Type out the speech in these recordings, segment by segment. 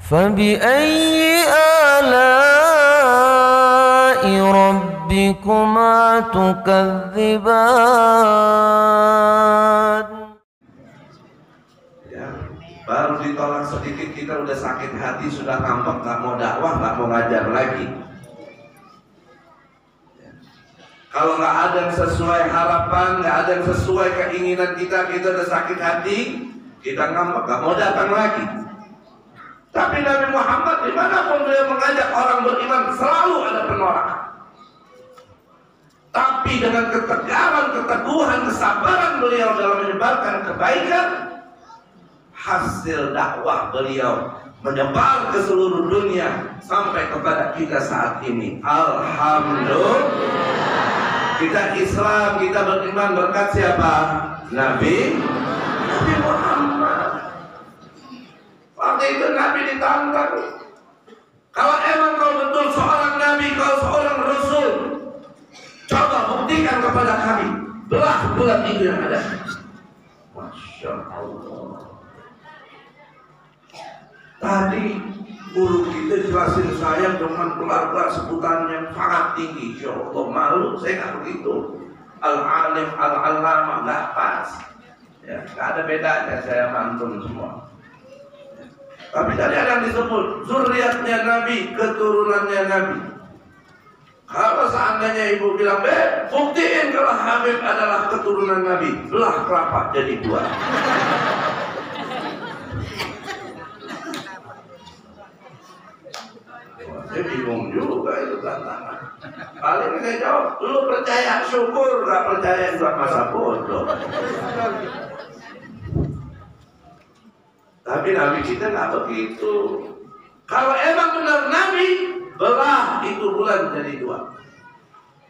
فبأي آلاء ربكما تكذبان. Ya, baru ditolak sedikit kita udah sakit hati, sudah ngambek, nggak mau dakwah, nggak mau ngajar lagi. Ya. Kalau nggak ada yang sesuai harapan, nggak ada yang sesuai keinginan kita udah sakit hati, kita ngambek, nggak mau datang lagi. Tapi Nabi Muhammad dimanapun beliau mengajak orang beriman selalu ada penolakan. Tapi dengan ketegaran, keteguhan, kesabaran beliau dalam menyebarkan kebaikan, hasil dakwah beliau menyebar ke seluruh dunia sampai kepada kita saat ini. Alhamdulillah. Kita Islam, kita beriman berkat siapa? Nabi Muhammad. Waktu itu Nabi ditantang. Kalau emang kau betul seorang Nabi, kau seorang Rasul, coba buktikan kepada kami. Belah bulan itu yang ada. Masya Allah. Tadi guru kita jelasin saya dengan keluarga sebutan yang sangat tinggi. Ya Allah, malu saya nggak begitu. Al-alim, al-alama, nggak pas. Ya, nggak ada bedanya saya mantun semua. Tapi tadi ada yang disebut zuriatnya Nabi, keturunannya Nabi. Kalau seandainya ibu bilang, buktiin kalau Habib adalah keturunan Nabi, belah kelapa jadi dua. Saya bingung juga itu tantangan. Paling saya jawab, lu percaya syukur, gak percaya juga masa bodoh. Tapi Nabi kita nggak begitu. Kalau emang benar Nabi, belah itu bulan jadi dua.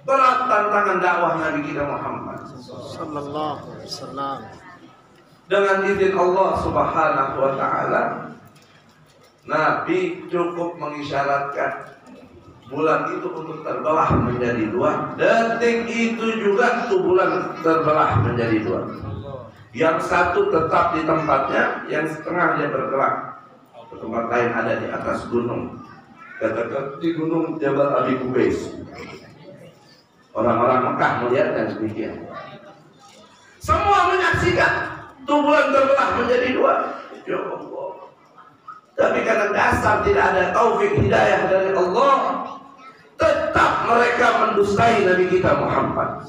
Berat tantangan dakwah Nabi kita Muhammad sallallahu alaihi wasallam. Dengan izin Allah Subhanahu wa taala, Nabi cukup mengisyaratkan bulan itu untuk terbelah menjadi dua. Detik itu juga itu bulan terbelah menjadi dua. Yang satu tetap di tempatnya, yang setengah dia bergerak ke tempat lain, ada di atas gunung. Katakan di gunung Jabal Abi Qubais. Orang-orang Mekah melihat dan demikian. Semua menyaksikan itu bulan terbelah menjadi dua. Ya Allah. Tapi karena dasar tidak ada taufik hidayah dari Allah, tetap mereka mendustai Nabi kita Muhammad.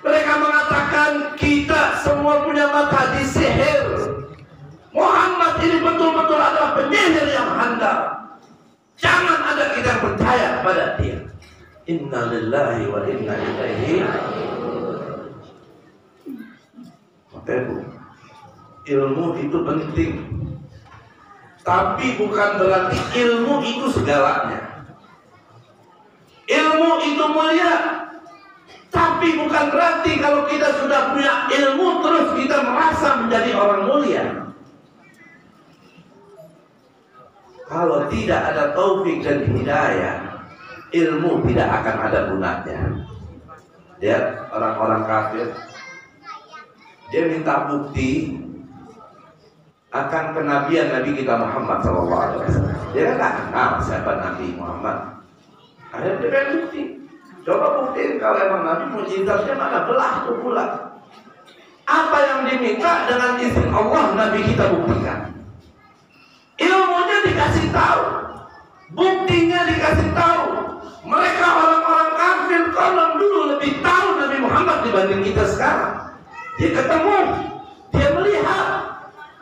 Mereka mengatakan kita semua punya mata disihir. Muhammad ini betul-betul adalah penyihir yang handal. Jangan ada kita yang percaya pada dia. Inna lillahi wa inna ilaihi raji'un. Ilmu itu penting, tapi bukan berarti ilmu itu segalanya. Ilmu itu mulia, tapi bukan berarti kalau kita sudah punya ilmu terus kita merasa menjadi orang mulia. Kalau tidak ada taufik dan hidayah, ilmu tidak akan ada gunanya. Ya, orang-orang kafir, dia minta bukti akan kenabian Nabi kita Muhammad SAW. Dia kan tak kenal siapa Nabi Muhammad. Akhirnya dia pengen bukti. Coba buktiin kalau emang Nabi mukjizatnya mana, belah tuh bulan. Apa yang diminta dengan izin Allah Nabi kita buktikan. Ilmunya dikasih tahu, buktinya dikasih tahu. Mereka orang-orang kafir konon dulu lebih tahu Nabi Muhammad dibanding kita sekarang. Dia ketemu, dia melihat,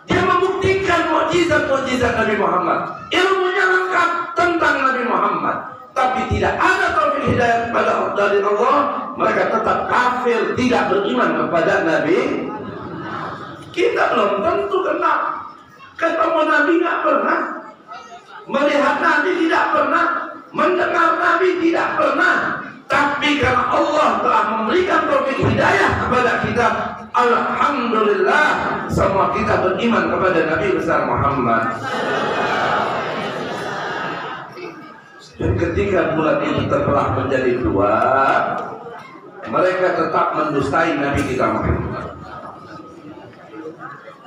dia membuktikan mukjizat-mukjizat Nabi Muhammad. Ilmunya lengkap tentang Nabi Muhammad. Tapi tidak ada taufik hidayah kepada dari Allah, mereka tetap kafir, tidak beriman kepada Nabi. Kita belum tentu kenal, ketemu Nabi nggak pernah, melihat Nabi tidak pernah, mendengar Nabi tidak pernah. Tapi karena Allah telah memberikan taufik hidayah kepada kita, alhamdulillah, semua kita beriman kepada Nabi besar Muhammad. Dan ketika bulan itu terbelah menjadi dua, mereka tetap mendustai Nabi kita Muhammad.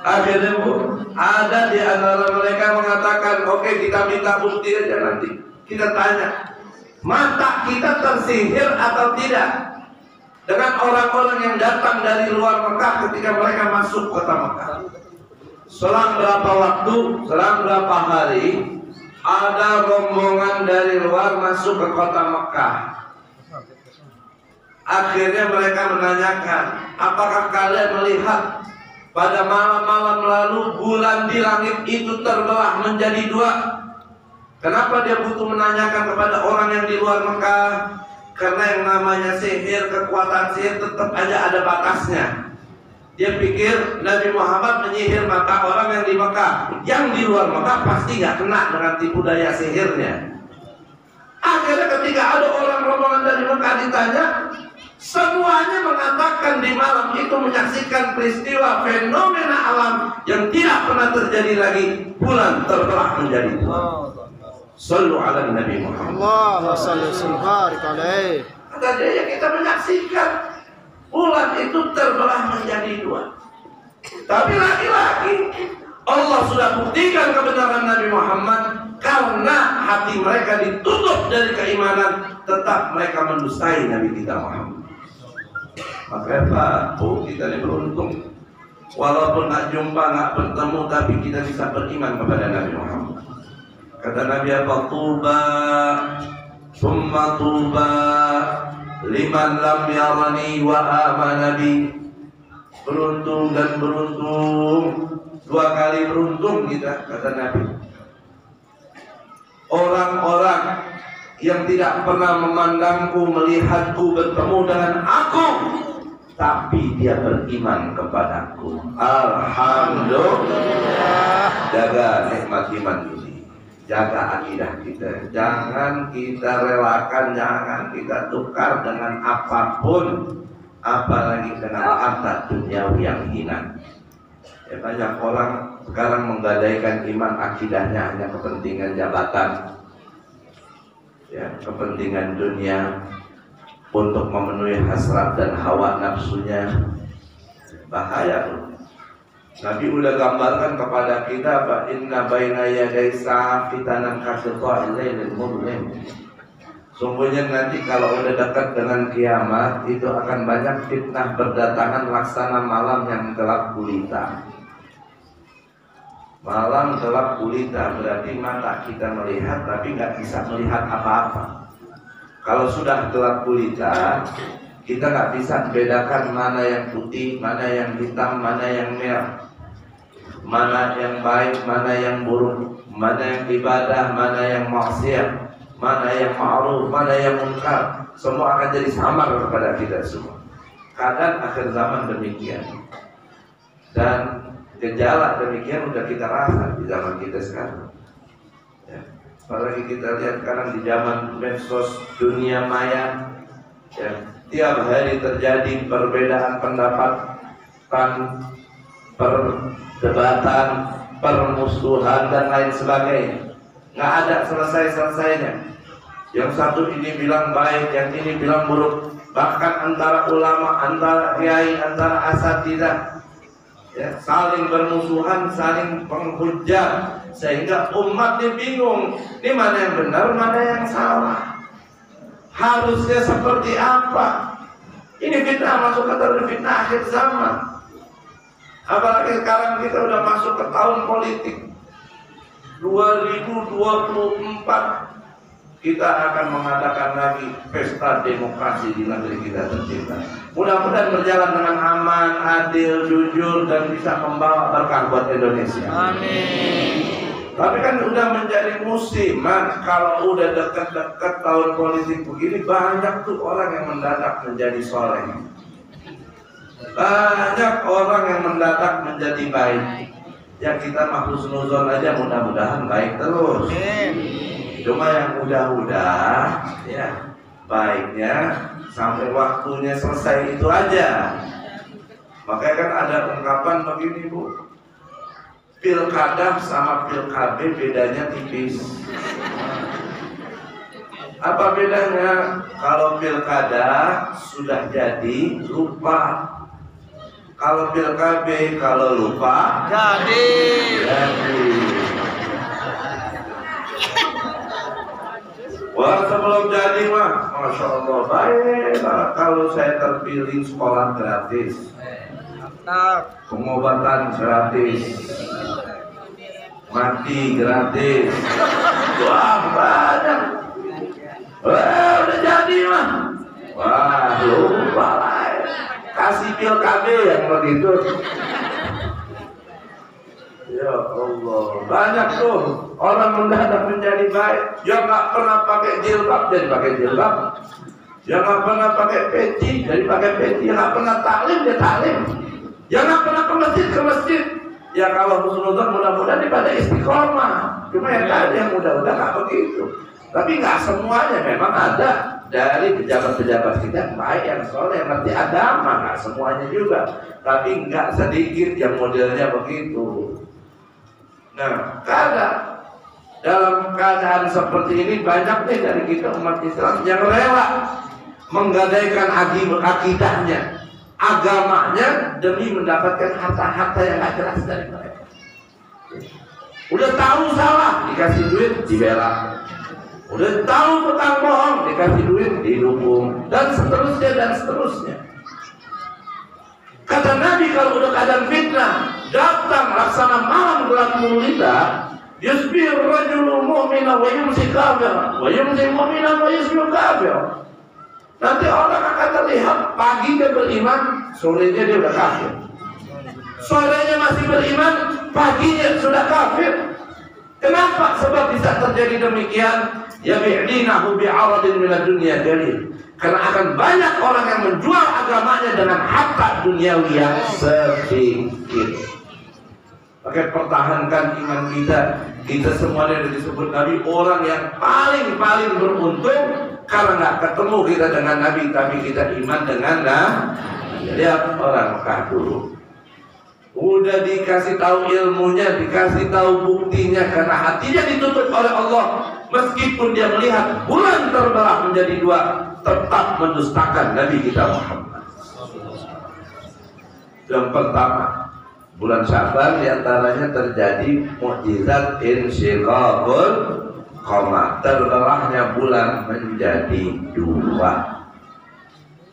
Akhirnya ada di antara mereka mengatakan Oke, kita minta bukti aja nanti. Kita tanya, mata kita tersihir atau tidak dengan orang-orang yang datang dari luar Mekah ketika mereka masuk kota Mekah. Selang berapa waktu, selang berapa hari, ada rombongan dari luar masuk ke kota Mekah. Akhirnya mereka menanyakan, apakah kalian melihat pada malam-malam lalu bulan di langit itu terbelah menjadi dua? Kenapa dia butuh menanyakan kepada orang yang di luar Mekah? Karena yang namanya sihir, kekuatan sihir tetap aja ada batasnya. Dia pikir Nabi Muhammad menyihir mata orang yang di Mekah. Yang di luar Mekah pasti gak kena dengan tipu daya sihirnya. Akhirnya ketika ada orang rombongan dari Mekah ditanya, semuanya mengatakan di malam itu menyaksikan peristiwa fenomena alam yang tidak pernah terjadi lagi. Bulan terbelah menjadi dua. Sallu ala Nabi Muhammad. Allahumma salli wa barik alaihi. Kata dia, ya kita menyaksikan bulan itu terbelah menjadi dua. Tapi lagi-lagi Allah sudah buktikan kebenaran Nabi Muhammad. Karena hati mereka ditutup dari keimanan, tetap mereka mendustai Nabi kita Muhammad. Makanya Pak, kita ini beruntung. Walaupun tak jumpa, tak bertemu, tapi kita bisa beriman kepada Nabi Muhammad. Kata Nabi apa? Tuba, summa tuba, liman lam yarani wa amana bi. Beruntung dan beruntung, dua kali beruntung kita, kata Nabi. Orang-orang yang tidak pernah memandangku, melihatku, bertemu dengan aku, tapi dia beriman kepadaku. Alhamdulillah. Jaga nikmat iman ini, jaga akidah kita. Jangan kita relakan, jangan kita tukar dengan apapun, apalagi dengan harta duniawi yang hina. Ya, banyak orang sekarang menggadaikan iman akidahnya hanya kepentingan jabatan, ya, kepentingan dunia, untuk memenuhi hasrat dan hawa nafsunya. Bahaya. Nabi udah gambarkan kepada kita, fa inna baina yaday sa'ah fitanan kasyiqa'il lailil mudlim. Sungguhnya nanti kalau udah dekat dengan kiamat, itu akan banyak fitnah berdatangan laksana malam yang gelap gulita. Malam gelap gulita berarti mata kita melihat tapi nggak bisa melihat apa-apa. Kalau sudah gelap gulita, kita nggak bisa bedakan mana yang putih, mana yang hitam, mana yang merah, mana yang baik, mana yang buruk, mana yang ibadah, mana yang maksiat, mana yang ma'ruf, mana yang munkar. Semua akan jadi samar kepada kita semua. Keadaan akhir zaman demikian. Dan gejala demikian udah kita rasa di zaman kita sekarang. Ya. Apalagi kita lihat sekarang di zaman medsos dunia maya, ya, tiap hari terjadi perbedaan pendapat, perdebatan, permusuhan dan lain sebagainya. Nggak ada selesai-selesainya. Yang satu ini bilang baik, yang ini bilang buruk. Bahkan antara ulama, antara kiai, antara asatidzah, ya, saling bermusuhan, saling penghujat, sehingga umatnya bingung, ini mana yang benar, mana yang salah, harusnya seperti apa. Ini fitnah, masuk kategori fitnah akhir zaman. Apalagi sekarang kita udah masuk ke tahun politik 2024, kita akan mengadakan lagi pesta demokrasi di negeri kita tercinta. Mudah-mudahan berjalan dengan aman, adil, jujur, dan bisa membawa berkah buat Indonesia. Amin. Tapi kan udah menjadi musiman, kalau udah dekat-dekat tahun politik begini, banyak tuh orang yang mendadak menjadi soleh. Banyak orang yang mendadak menjadi baik. Ya kita mah husnuzon aja, mudah-mudahan baik terus. Cuma yang udah-udah, ya baiknya sampai waktunya selesai itu aja. Makanya kan ada ungkapan begini Bu, pilkada sama pilkada bedanya tipis. Apa bedanya? Kalau pilkada sudah jadi lupa. Kalau pilkada kalau lupa jadi. Masya Allah, baik. Kalau saya terpilih sekolah gratis, pengobatan gratis, mati gratis. Wah, banyak. Wah, udah jadi mah. Wah, lupa lah. Kasih pil KB yang begitu. Ya Allah, banyak tuh orang mendadak menjadi baik. Yang nggak pernah pakai jilbab jadi pakai jilbab. Yang nggak pernah pakai peci jadi pakai peci. Yang nggak pernah taklim dia taklim. Yang nggak pernah ke masjid. Ya kalau husnuzon mudah-mudahan pada istiqomah. Cuma yang tadi yang mudah-mudah nggak begitu. Tapi nggak semuanya, memang ada dari pejabat-pejabat kita baik yang soleh yang ngerti agama, nggak semuanya juga. Tapi nggak sedikit yang modelnya begitu. Nah, karena dalam keadaan seperti ini banyak nih dari kita umat Islam yang rela menggadaikan akidahnya, agamanya demi mendapatkan harta-harta yang nggak jelas dari mereka. Udah tahu salah, dikasih duit dibela. Udah tahu tukang bohong, dikasih duit didukung, dan seterusnya. Kata Nabi, kalau udah keadaan fitnah datang laksana malam gelap gulita, yusbih rajulu mu'mina wa yumsi kafir, wa yumsi mu'mina wa yusbih kafir. Nanti orang akan terlihat pagi dia beriman, sorenya dia udah kafir. Sorenya masih beriman, paginya sudah kafir. Kenapa? Sebab bisa terjadi demikian. Ya bi'dinahu bi'aradin minad dunya dalil. Karena akan banyak orang yang menjual agamanya dengan harta duniawi yang sedikit. Pakai pertahankan iman kita. Kita semua yang disebut Nabi orang yang paling beruntung karena nggak ketemu kita dengan Nabi, tapi kita iman dengan Nabi. Lihat orang Mekah dulu. Udah dikasih tahu ilmunya, dikasih tahu buktinya, karena hatinya ditutup oleh Allah. Meskipun dia melihat bulan terbelah menjadi dua, tetap mendustakan Nabi kita Muhammad. Yang pertama, bulan Sya'ban diantaranya terjadi mukjizat insyirahul qamar, terbelahnya bulan menjadi dua.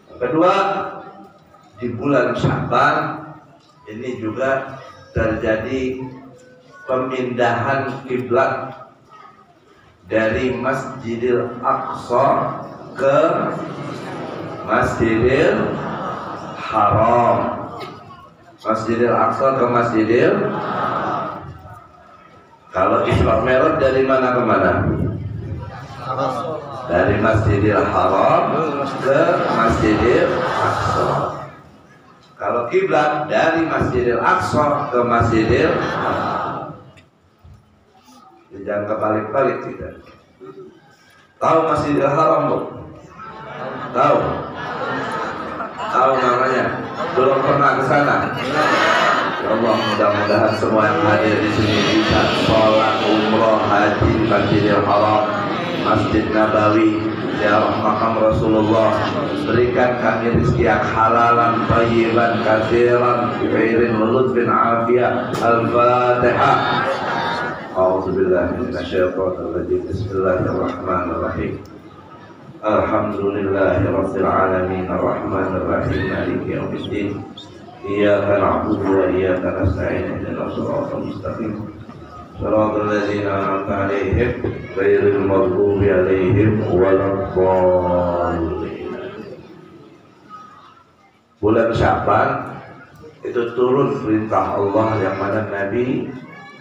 Yang kedua, di bulan Sya'ban ini juga terjadi pemindahan kiblat dari Masjidil Aqsa ke Masjidil Haram. Masjidil Aqsa ke Masjidil. Kalau Isra Mi'raj dari mana ke mana? Dari Masjidil Haram ke Masjidil Aqsa. Kalau kiblat dari Masjidil Aqsa ke Masjidil Haram. Jangan kebalik-balik kita. Tahu Masjidil Haram, Bu? Tahu? Tahu namanya? Belum pernah ke sana? Ya Allah, mudah-mudahan semua yang hadir di sini bisa sholat, umroh, haji, Masjidil Haram, Masjid Nabawi, ziarah makam Rasulullah. Berikan kami rezeki yang halalan, thayyiban, katsiran, bi khairin wa lutfin afiyah. Al-Fatihah. A'udzubillahi minasyaitonir rajim. Bismillahirrahmanirrahim. Alhamdulillahirabbil alamin, arrahmanir rahim, maliki yaumiddin. Iyyaka na'budu wa iyyaka nasta'in. Ihdinas siratal mustaqim. Shiratal ladzina an'amta 'alaihim ghairil maghdubi 'alaihim waladdallin. Bulan Sya'ban itu turun perintah Allah yang mana Nabi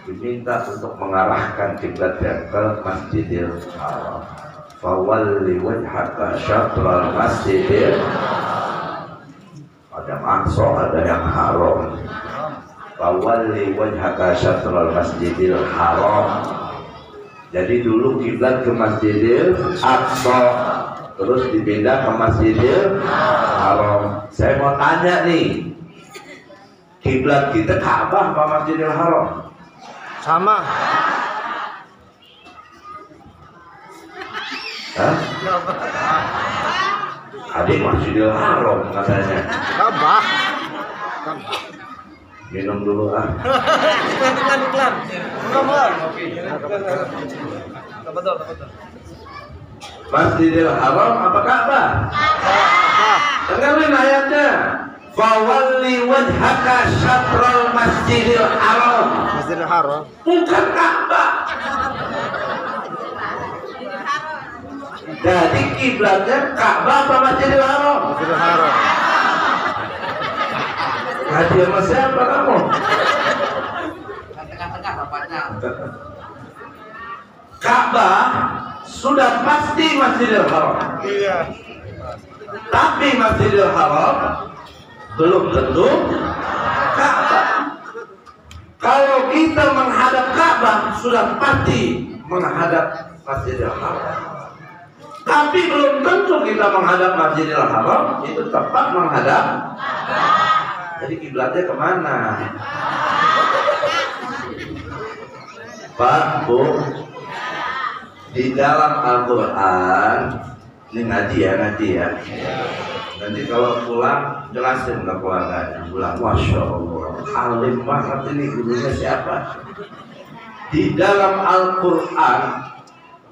diminta untuk mengarahkan kiblatnya ke Masjidil Haram. Fawalli wajhaka syatral Masjidil Haram. Ada yang Aqsa, ada yang Haram. Fawalli wajhaka syatral Masjidil Haram. Jadi dulu kiblat ke Masjidil Aqsa, terus dipindah ke Masjidil Haram. Saya mau tanya nih, kiblat kita Ka'bah apa Masjidil Haram? Sama. Hah? Adik Masjidil Haram katanya. Ka'bah. Minum dulu ah. Iklan. Betul. Masjidil Haram apa Ka'bah? Dengarin ayatnya. Fawalli wajhaka syatral Masjidil Haram. Masjidil Haram. Bukan Ka'bah. Jadi kiblatnya Ka'bah apa Masjidil Haram? Masjidil Haram. Ngaji sama siapa kamu? Tengah-tengah bapaknya. Ka'bah sudah pasti Masjidil Haram. Iya. Tapi Masjidil Haram belum tentu Ka'bah. Kalau kita menghadap Ka'bah sudah pasti menghadap Masjidil Haram. Tapi belum tentu kita menghadap Masjidil Haram itu tepat menghadap. Jadi kiblatnya kemana? Pak, Bu, di dalam Al-Quran, ini ngaji ya. Nanti kalau pulang jelasin ke keluarganya. Pulang, Masya Allah, alim banget ini, gurunya siapa? Di dalam Al-Quran,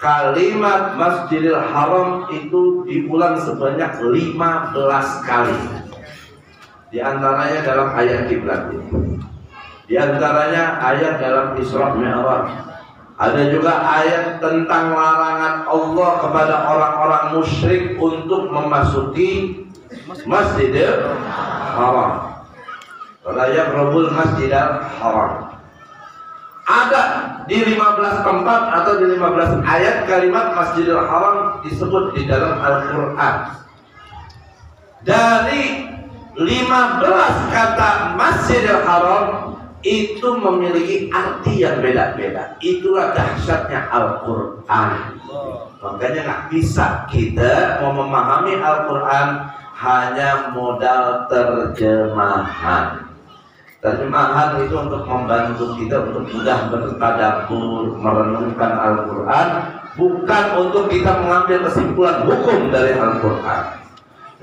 kalimat Masjidil Haram itu diulang sebanyak 15 kali. Di antaranya dalam ayat kiblat ini. Di antaranya ayat dalam Isra Mi'raj. Ada juga ayat tentang larangan Allah kepada orang-orang musyrik untuk memasuki Masjidil Haram. Wala yaqrabul Masjidil Haram. Ada di 15 tempat atau di 15 ayat kalimat Masjidil Haram disebut di dalam Al-Quran. Dari 15 kata Masjidil Haram itu memiliki arti yang beda-beda. Itulah dahsyatnya Al-Quran. Makanya nggak bisa kita mau memahami Al-Quran hanya modal terjemahan. Terjemahan itu untuk membantu kita untuk mudah bertadabbur, merenungkan Al-Quran, bukan untuk kita mengambil kesimpulan hukum dari Al-Quran.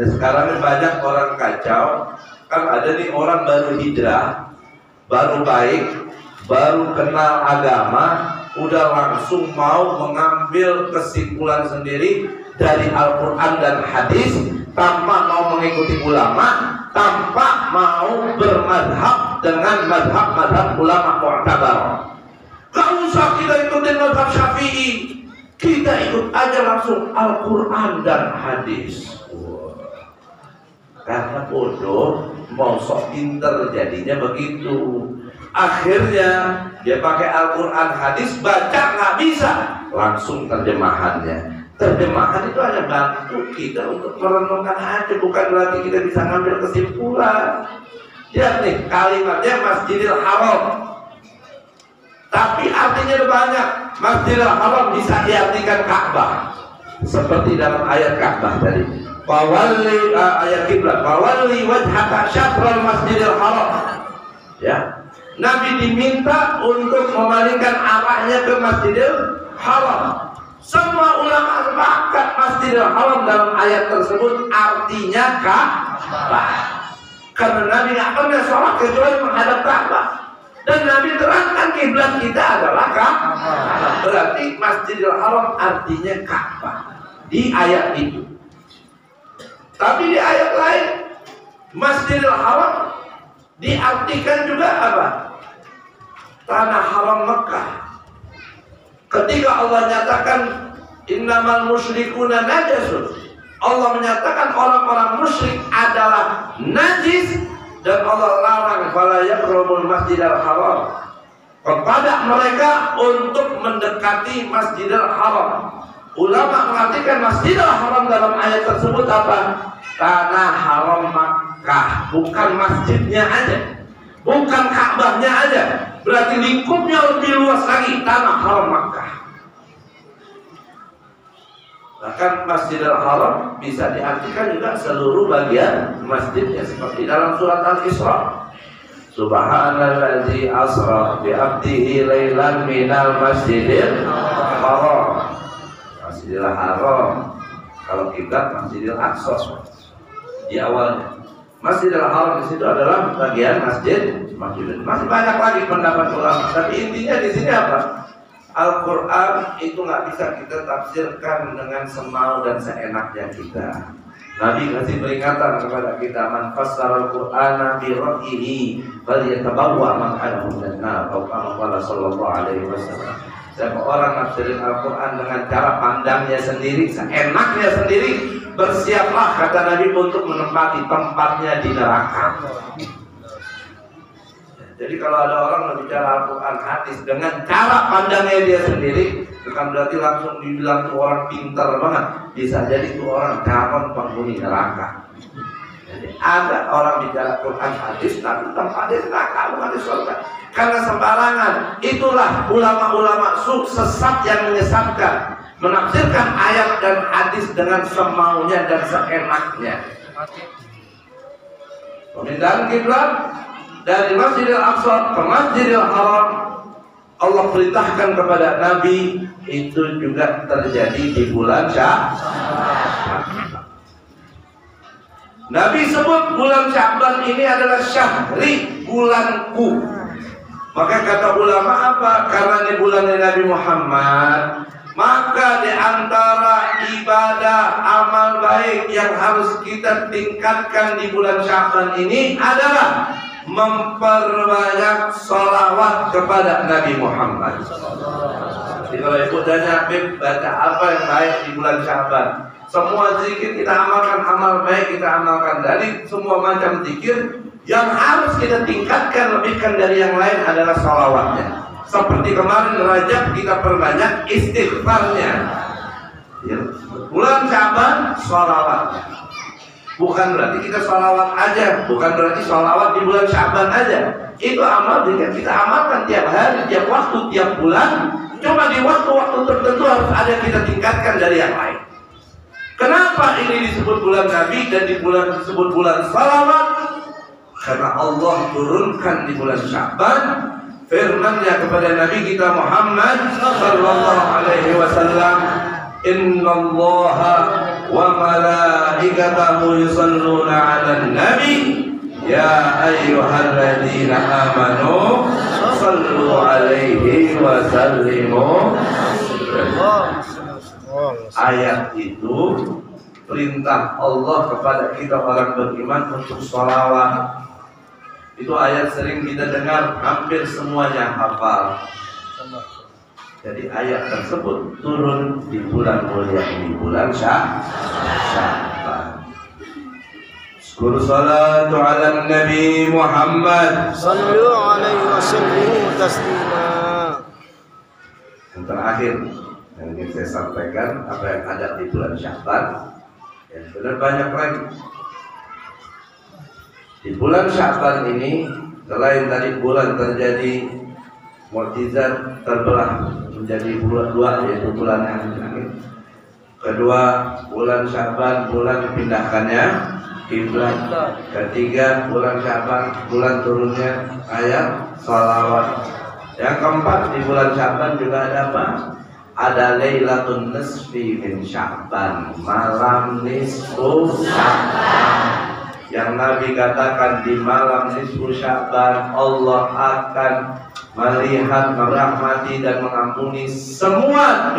Dan sekarang ini banyak orang kacau. Kan ada nih orang baru hijrah, baru baik, baru kenal agama, udah langsung mau mengambil kesimpulan sendiri dari Al-Quran dan hadis, tanpa mau mengikuti ulama, tanpa mau bermadhab dengan madhab-madhab ulama mu'tabar. Gak usah kita ikutin madhab Syafi'i, kita ikut aja langsung Al-Quran dan hadis. Karena bodoh, mau sok pinter jadinya begitu. Akhirnya dia pakai Al-Quran hadis, baca nggak bisa, langsung terjemahannya. Terjemahan itu hanya bantu kita untuk merenungkan aja, bukan berarti kita bisa ngambil kesimpulan. Lihat nih, kalimatnya Masjidil Haram, tapi artinya banyak. Masjidil Haram bisa diartikan Ka'bah, seperti dalam ayat Ka'bah tadi. Fawalli ayat kiblat, fawalli wajhaka syatral Masjidil Haram. Ya, Nabi diminta untuk memalingkan arahnya ke Masjidil Haram. Semua ulama sepakat Masjidil Haram dalam ayat tersebut artinya Ka'bah. Karena Nabi nggak pernah sholat kecuali menghadap Ka'bah. Dan Nabi terangkan kiblat kita adalah Ka'bah. Berarti Masjidil Haram artinya Ka'bah di ayat itu. Tapi di ayat lain Masjidil Haram diartikan juga apa? Tanah haram Mekah. Ketika Allah nyatakan innamal musyrikuna najasun, Allah menyatakan orang-orang musyrik adalah najis, dan Allah larang fala yaqrabul Masjidil Haram kepada mereka untuk mendekati Masjidil Haram. Ulama mengartikan Masjidil Haram dalam ayat tersebut apa? Tanah haram Makkah, bukan masjidnya aja, bukan Ka'bahnya aja. Berarti lingkupnya lebih luas lagi, tanah haram Makkah. Bahkan Masjidil Haram bisa diartikan juga seluruh bagian masjidnya, seperti dalam surat Al-Isra. Subhanalladzi asra bi 'abdihi lailan minal masjidil haram. Masjidil Haram, kalau kiblat Masjidil Aqsa di awalnya. Masjidil Haram di situ adalah bagian masjid. Masih banyak lagi pendapat ulama, tapi intinya di sini apa? Al-Quran itu nggak bisa kita tafsirkan dengan semau dan seenaknya kita. Nabi kasih peringatan kepada kita, man fassara al-Qur'ana bi ra'yihi falyatabawwa maq'adahu minan nar, atau kama qala sallallahu alaihi wasallam. Siapa orang nafsirin Al-Quran dengan cara pandangnya sendiri, seenaknya sendiri, bersiaplah kata Nabi untuk menempati tempatnya di neraka. Jadi kalau ada orang berbicara Al-Quran hadis dengan cara pandangnya dia sendiri, bukan berarti langsung dibilang itu orang pintar banget. Bisa jadi itu orang calon penghuni neraka. Jadi ada orang bicara Quran hadis tapi tempatnya neraka, bukan di surga. Karena sembarangan. Itulah ulama-ulama sesat yang menyesatkan, menafsirkan ayat dan hadis dengan semaunya dan seenaknya. Pemindahan kiblat dari Masjidil Aqsa ke Masjidil Haram, Allah perintahkan kepada Nabi, itu juga terjadi di bulan Sya'ban. Nabi sebut bulan Sya'ban ini adalah syahri, bulanku. Maka kata ulama apa? Karena ini bulannya Nabi Muhammad, maka di antara ibadah amal baik yang harus kita tingkatkan di bulan Sya'ban ini adalah memperbanyak sholawat kepada Nabi Muhammad. Jadi kalau ibu tanya, Habib, baca apa yang baik di bulan Sya'ban? Semua zikir kita amalkan, amal baik kita amalkan. Dari semua macam zikir, yang harus kita tingkatkan lebihkan dari yang lain adalah sholawatnya. Seperti kemarin Rajab kita perbanyak istighfarnya. Ya. Bulan Sya'ban sholawatnya. Bukan berarti kita sholawat aja, bukan berarti sholawat di bulan Sya'ban aja. Itu amal yang kita amalkan tiap hari, tiap waktu, tiap bulan. Cuma di waktu-waktu tertentu harus ada kita tingkatkan dari yang lain. Kenapa ini disebut bulan Nabi dan di bulan disebut bulan sholawat? Karena Allah turunkan di bulan Sya'ban firman-Nya kepada Nabi kita Muhammad sallallahu alaihi wasallam, innallaha wa malaikatahu yusalluna 'alan nabi ya ayyuhalladzina amanu sallu 'alaihi wa sallimu. Ayat itu perintah Allah kepada kita orang beriman untuk sholawat. Itu ayat sering kita dengar, hampir semuanya hafal. Jadi ayat tersebut turun di bulan mulia ini, bulan Sya'ban. Syukur salatu ala Nabi Muhammad Sallu alaihi wa sallimu taslima. Yang terakhir yang ingin saya sampaikan, apa yang ada di bulan Sya'ban, yang benar banyak lagi. Di bulan Sya'ban ini, selain tadi bulan terjadi mukjizat terbelah menjadi dua, yaitu bulan yang terakhir. Kedua, bulan Sya'ban, bulan dipindahkannya kiblat. Ketiga, bulan Sya'ban, bulan turunnya ayat shalawat. Yang keempat, di bulan Sya'ban juga ada apa? Ada Lailatul Nisfi min Sya'ban, malam nisfu Sya'ban. Yang Nabi katakan di malam nisfu Sya'ban Allah akan melihat, merahmati dan mengampuni semua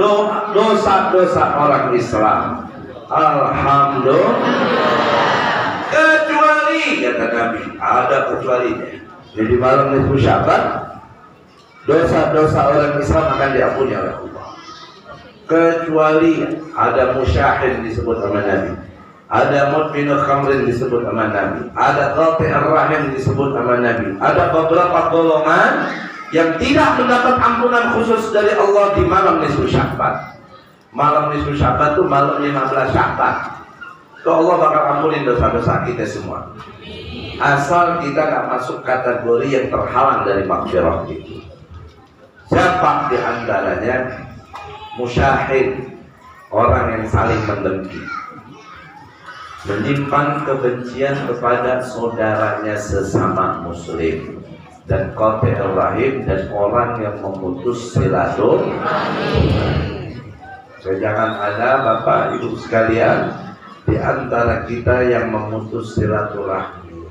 dosa-dosa orang Islam. Alhamdulillah. Kecuali, kata Nabi, ada kecualinya. Jadi malam nisfu Sya'ban dosa-dosa orang Islam akan diampuni oleh Allah. Kecuali ada musyahid disebut sama Nabi, ada mudminul khamrin disebut sama Nabi, ada qati'ur rahim disebut sama Nabi. Ada beberapa golongan yang tidak mendapat ampunan khusus dari Allah di malam nisfu Sya'ban. Malam nisfu Sya'ban itu malam 15 Sya'ban. Itu Allah bakal ampunin dosa-dosa kita semua. Asal kita gak masuk kategori yang terhalang dari maghfirah itu. Siapa di antaranya? Musyahid, orang yang saling mendengki, menyimpan kebencian kepada saudaranya sesama muslim, dan qati'ur rahim, dan orang yang memutus silaturahim. Jangan ada Bapak Ibu sekalian di antara kita yang memutus silaturahmi.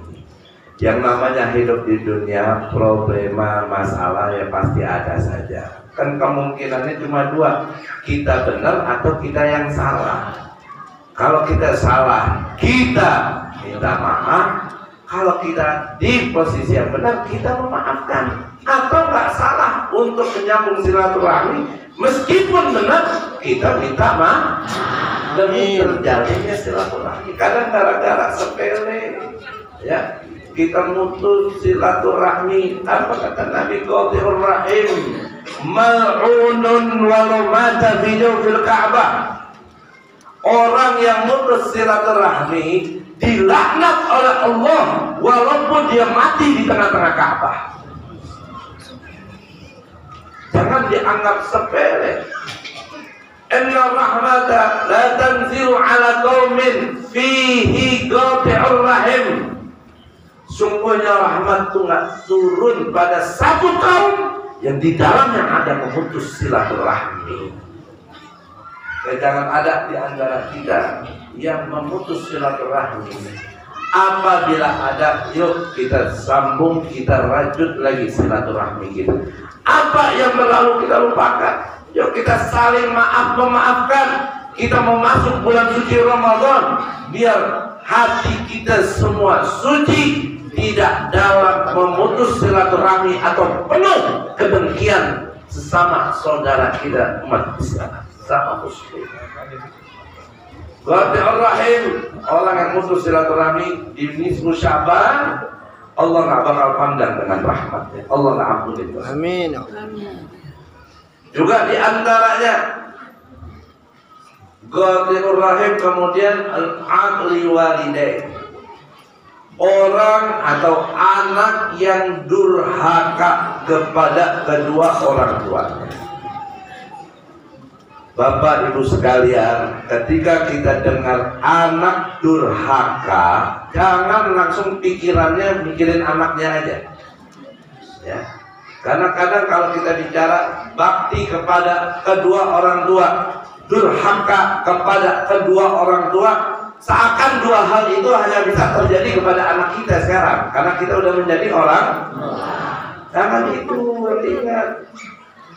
Yang namanya hidup di dunia, problema, masalah ya pasti ada saja. Kan kemungkinannya cuma dua, kita benar atau kita yang salah. Kalau kita salah, kita minta maaf. Kalau kita di posisi yang benar, kita memaafkan. Atau nggak salah untuk menyambung silaturahmi, meskipun benar, kita minta maaf demi terjalinnya silaturahmi. Kadang gara-gara sepele, ya kita mutus silaturahmi. Apa kata Nabi? Qati'ur rahim mal'unun walau mata fi jawfil Ka'bah. Orang yang mutus silaturahmi dilaknat oleh Allah walaupun dia mati di tengah-tengah Ka'bah. Jangan dianggap sepele. Inna rahmata la tanzilu ala qaumin fihi qati'ur rahim. Sungguhnya rahmat itu nggak turun pada satu kaum yang di dalamnya ada memutus silaturahmi. Jangan ada di antara kita yang memutus silaturahmi. Apabila ada, yuk kita sambung, kita rajut lagi silaturahmi kita. Apa yang berlalu kita lupakan. Yuk kita saling memaafkan. Kita mau masuk bulan suci Ramadan, biar hati kita semua suci, tidak dalam memutus silaturahmi atau penuh kebencian sesama saudara kita umat Islam, sama muslim. Qati'ur rahim, orang yang mutus silaturahmi di nisfu Sya'ban, Allah nggak bakal pandang dengan rahmatnya. Allah nggak ampuni. Amin. Juga di antaranya Qati'ur rahim, kemudian al-aqli walidain, orang atau anak yang durhaka kepada kedua orang tuanya. Bapak Ibu sekalian, ketika kita dengar anak durhaka, jangan langsung pikirannya mikirin anaknya aja, ya. Karena kadang kalau kita bicara bakti kepada kedua orang tua, durhaka kepada kedua orang tua, seakan dua hal itu hanya bisa terjadi kepada anak kita sekarang, karena kita udah menjadi orang. Jangan itu, ingat.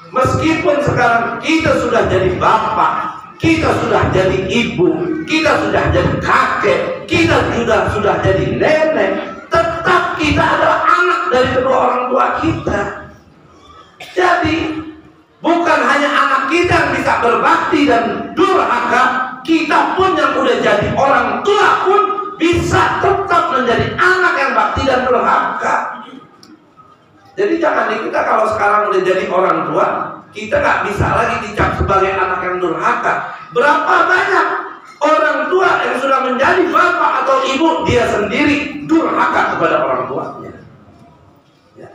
Meskipun sekarang kita sudah jadi bapak, kita sudah jadi ibu, kita sudah jadi kakek, kita sudah jadi nenek, tetap kita adalah anak dari kedua orang tua kita. Jadi bukan hanya anak kita yang bisa berbakti dan durhaka, kita pun yang udah jadi orang tua pun bisa tetap menjadi anak yang bakti dan durhaka. Jadi jangan kita kalau sekarang udah jadi orang tua, kita nggak bisa lagi dicap sebagai anak yang durhaka. Berapa banyak orang tua yang sudah menjadi bapak atau ibu, dia sendiri durhaka kepada orang tuanya. Ya.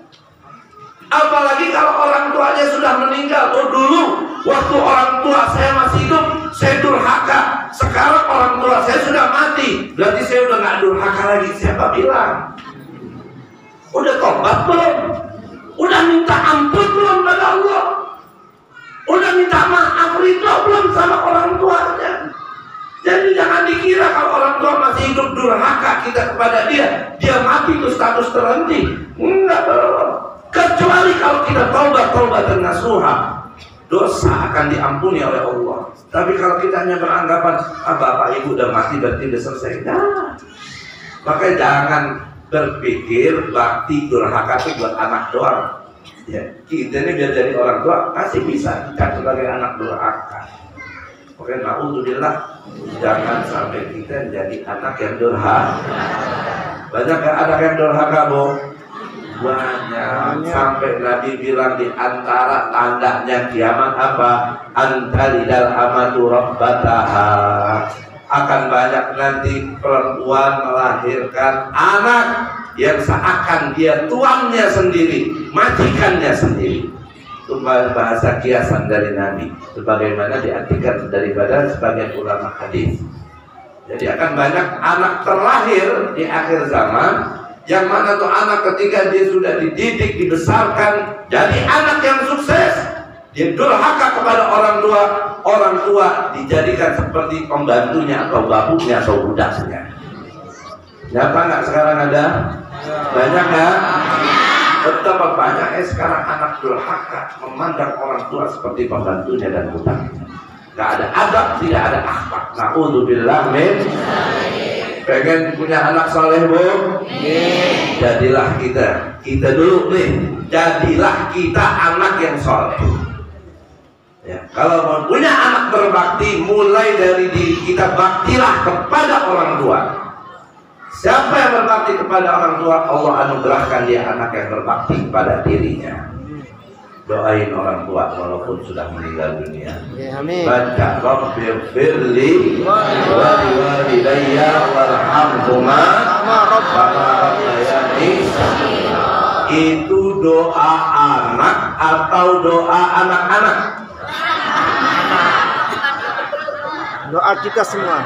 Apalagi kalau orang tuanya sudah meninggal. Oh dulu waktu orang tua saya masih hidup, saya durhaka. Sekarang orang tua saya sudah mati, berarti saya udah nggak durhaka lagi. Siapa bilang? Udah tobat belum? Udah minta ampun belum pada Allah? Udah minta maaf ridho belum sama orang tuanya? Jadi jangan dikira kalau orang tua masih hidup durhaka kita kepada dia, dia mati itu status terhenti. Enggak, belum. Kecuali kalau kita taubat nasuha, dosa akan diampuni oleh Allah. Tapi kalau kita hanya beranggapan bapak ibu udah mati berarti udah selesai, nah. Maka jangan berpikir bakti durhaka itu buat anak doang. Ya, kita ini biar jadi orang tua masih bisa dicap sebagai anak durhaka. Oke, na'udzubillah, jangan sampai kita jadi anak yang durhaka. Banyak kan anak yang durhaka, Bu? Banyak. Sampai Nabi bilang di antara tandanya kiamat apa? Antalidal amatu rabbataha. Akan banyak nanti perempuan melahirkan anak yang seakan dia tuannya sendiri, majikannya sendiri. Itu bahasa kiasan dari Nabi, sebagaimana diartikan daripada sebagian ulama hadis. Jadi akan banyak anak terlahir di akhir zaman, yang mana tuh anak ketika dia sudah dididik, dibesarkan jadi anak yang sukses, dia durhaka kepada orang tua dijadikan seperti pembantunya atau babunya atau budaknya. Siapa nggak sekarang ada? Banyak ya? Betapa banyaknya sekarang anak durhaka memandang orang tua seperti pembantunya dan hutangnya. Gak ada adab, tidak ada akhlak. Na'udzubillah min. Pengen punya anak soleh, Bu? Jadilah kita dulu nih, jadilah kita anak yang soleh. Ya, kalau mau punya anak berbakti, mulai dari diri kita, baktilah kepada orang tua. Siapa yang berbakti kepada orang tua, Allah anugerahkan dia anak yang berbakti kepada dirinya. Doain orang tua walaupun sudah meninggal dunia. Amin. Baca Rabbighfirli wa liwalidayya warhamhuma kama rabbayani. Itu doa anak atau doa anak-anak? Doa kita semua.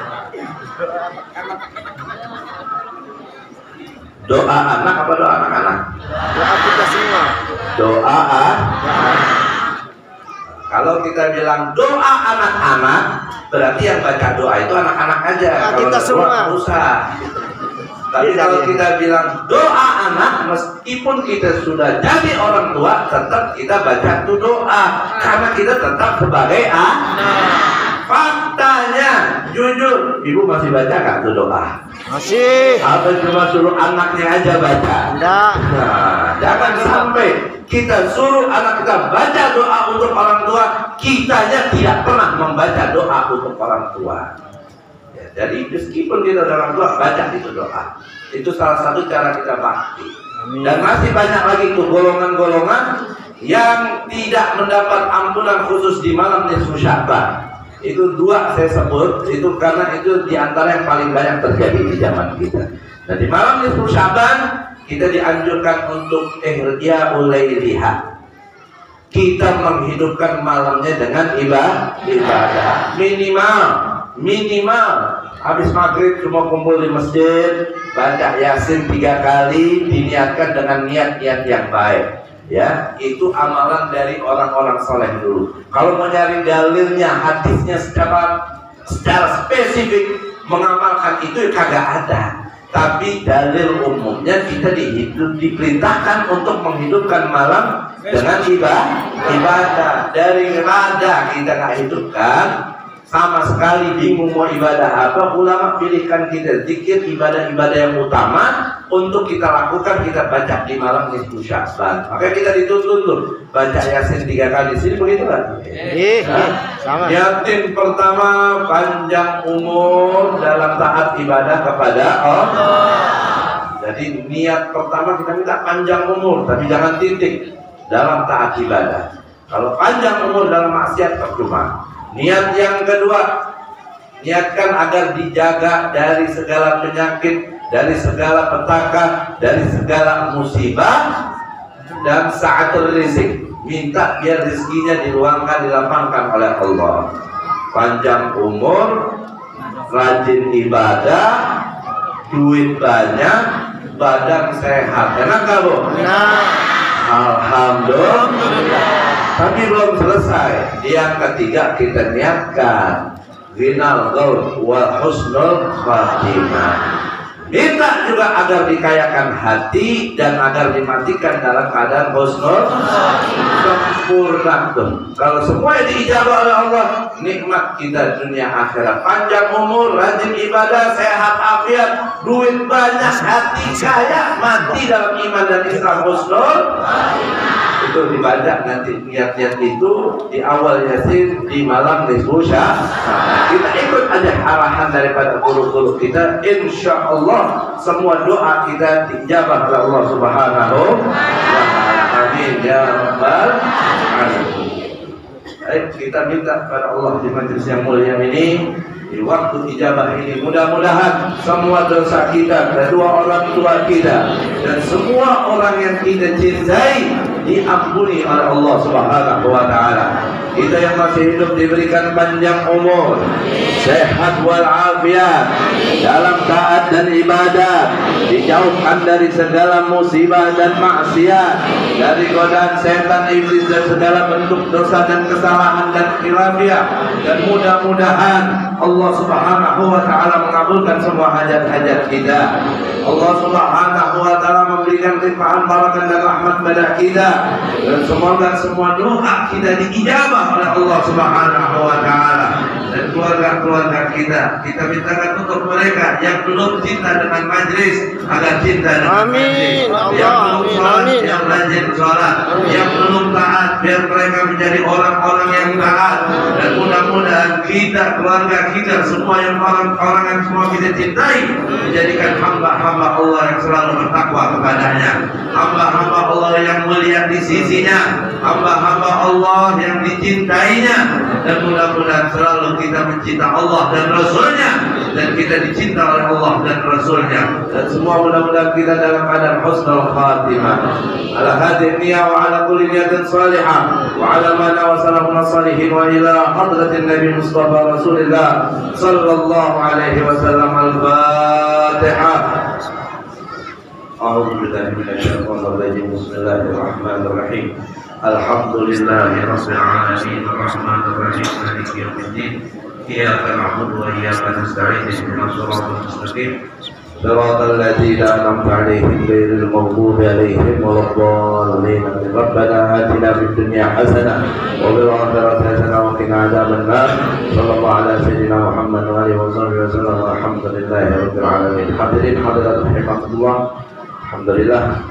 Doa anak apa doa anak-anak? Doa kita semua. Doa Kalau kita bilang doa anak-anak, berarti yang baca doa itu anak-anak aja. Kalau kita semua nggak usah. Tapi kalau kita bilang doa anak, meskipun kita sudah jadi orang tua, tetap kita baca itu doa, karena kita tetap sebagai anak. Faktanya, jujur, ibu masih baca nggak tuh doa? Masih. Atau cuma suruh anaknya aja baca? Enggak. Nah, jangan sampai kita suruh anak kita baca doa untuk orang tua, kitanya tidak pernah membaca doa untuk orang tua. Ya, jadi meskipun kita orang tua, baca itu doa. Itu salah satu cara kita bakti. Amin. Dan masih banyak lagi tuh golongan-golongan yang tidak mendapat ampunan khusus di malam nisfu Sya'ban. Itu dua saya sebut, itu karena itu diantara yang paling banyak terjadi di zaman kita. Nah, di malam nisfu Sya'ban kita dianjurkan untuk ihya'ul lailiha. Kita menghidupkan malamnya dengan ibadah. Minimal habis maghrib cuma kumpul di masjid, baca Yasin 3 kali, diniatkan dengan niat-niat yang baik. Ya, itu amalan dari orang-orang soleh dulu. Kalau mau nyari dalilnya, hadisnya secara spesifik mengamalkan itu kagak ada. Tapi dalil umumnya kita diperintahkan untuk menghidupkan malam dengan ibadah. Dari ibadah kita nggak hidupkan, sama sekali bingung mau ibadah apa, ulama pilihkan kita zikir, ibadah-ibadah yang utama untuk kita lakukan, kita baca di malam nisfu Sya'ban. Maka kita dituntut tuh baca Yasin 3 kali. Sini begitu kan? Sama. Yasin pertama, panjang umur dalam taat ibadah kepada Allah. Jadi niat pertama kita minta panjang umur, tapi jangan titik dalam taat ibadah. Kalau panjang umur dalam maksiat percuma. Niat yang kedua, niatkan agar dijaga dari segala penyakit, dari segala petaka, dari segala musibah, dan sa'atul rizq. Minta biar rezekinya diluangkan, dilapangkan oleh Allah. Panjang umur, rajin ibadah, duit banyak, badan sehat. Enak gak, Bu? Alhamdulillah. Tapi belum selesai. Yang ketiga kita niatkan ghinal ghaul wa husnul khatimah. Minta juga agar dikayakan hati dan agar dimatikan dalam keadaan husnul sempurna. Kalau semua diijabah oleh Allah, nikmat kita dunia akhirat. Panjang umur, rajin ibadah, sehat afiat, duit banyak, hati kaya, mati dalam iman dan Islam husnul. Itu dibaca nanti niat-niat itu di awal Yasin, di malam nisfu Sya'ban. Kita ikut aja arahan daripada guru-guru kita, insya Allah semua doa kita dijabah oleh Allah Subhanahu wa ta'ala. Amin ya rabbal alamin. Baik, kita minta kepada Allah di majelis yang mulia ini, di waktu ijabah ini, mudah-mudahan semua dosa kita, kedua orang tua kita, dan semua orang yang kita cintai diampuni oleh Allah Subhanahu wa ta'ala. Kita yang masih hidup diberikan panjang umur, sehat walafiat, dalam taat dan ibadah, dijauhkan dari segala musibah dan maksiat, dari godaan setan, iblis dan segala bentuk dosa dan kesalahan dan khilafiyah. Dan mudah-mudahan Allah Subhanahu wa taala mengabulkan semua hajat-hajat kita. Allah Subhanahu wa taala memberikan limpahan barakah dan rahmat pada kita, dan semoga semua doa kita diijabah oleh Allah Subhanahu wa taala. Dan keluarga-keluarga kita mintakan untuk mereka yang belum cinta dengan majlis agar cinta dengan majlis, yang belum sholat yang rajin sholat, yang belum taat biar mereka menjadi orang-orang yang taat. Dan mudah-mudahan kita, keluarga kita, semua yang orang-orang yang semua kita cintai menjadikan hamba-hamba Allah yang selalu bertakwa kepadanya, hamba-hamba Allah yang mulia di sisinya, hamba-hamba Allah yang dicintainya. Dan mudah-mudahan selalu kita mencinta Allah dan Rasulnya, dan kita dicinta oleh Allah dan Rasulnya. Dan semua mudah-mudahan kita dalam keadaan husnul khatimah, ala hadhihi niyah wa ala kulli niyatin salihah wa ala ma nawasalahum salihin wa ila hadratin Nabi Mustafa Rasulillah sallallahu alaihi wasallam. Al-Fatihah. A'udzu billahi minasyaitonir rajim. Bismillahirrahmanirrahim. Alhamdulillahi rabbil alamin, arrahmanir rahim, maliki yaumiddin. Iyyaka na'budu wa iyyaka nasta'in, ihdinas siratal mustaqim, siratal ladzina an'amta 'alaihim ghairil maghdubi 'alaihim waladdallin. Rabbana atina fid dunya hasanah wa fil akhirati hasanah wa qina adzabannar. Sallallahu ala sayyidina Muhammad wa alihi wasallam. Alhamdulillahi rabbil alamin. Hadirin hadirat rahimakumullah, alhamdulillah,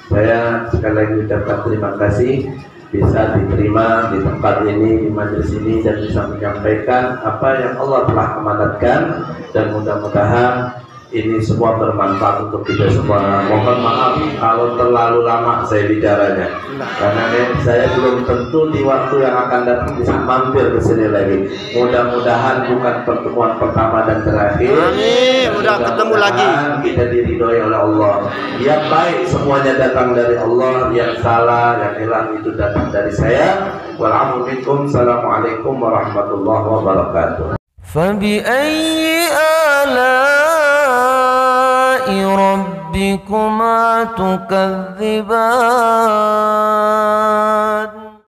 saya sekali lagi ucapkan terima kasih bisa diterima di tempat ini, di majelis ini, dan bisa menyampaikan apa yang Allah telah amanatkan. Dan mudah-mudahan ini semua bermanfaat untuk kita semua. Mohon maaf kalau terlalu lama saya bicaranya, karena saya belum tentu di waktu yang akan datang bisa mampir ke sini lagi. Mudah-mudahan bukan pertemuan pertama dan terakhir. Amin. Mudah ketemu lagi. Kita diridhoi oleh Allah. Yang baik semuanya datang dari Allah, yang salah, yang hilang itu datang dari saya. Wa'alaikum Assalamualaikum warahmatullahi wabarakatuh. فبأي آلاء ربكما تكذبان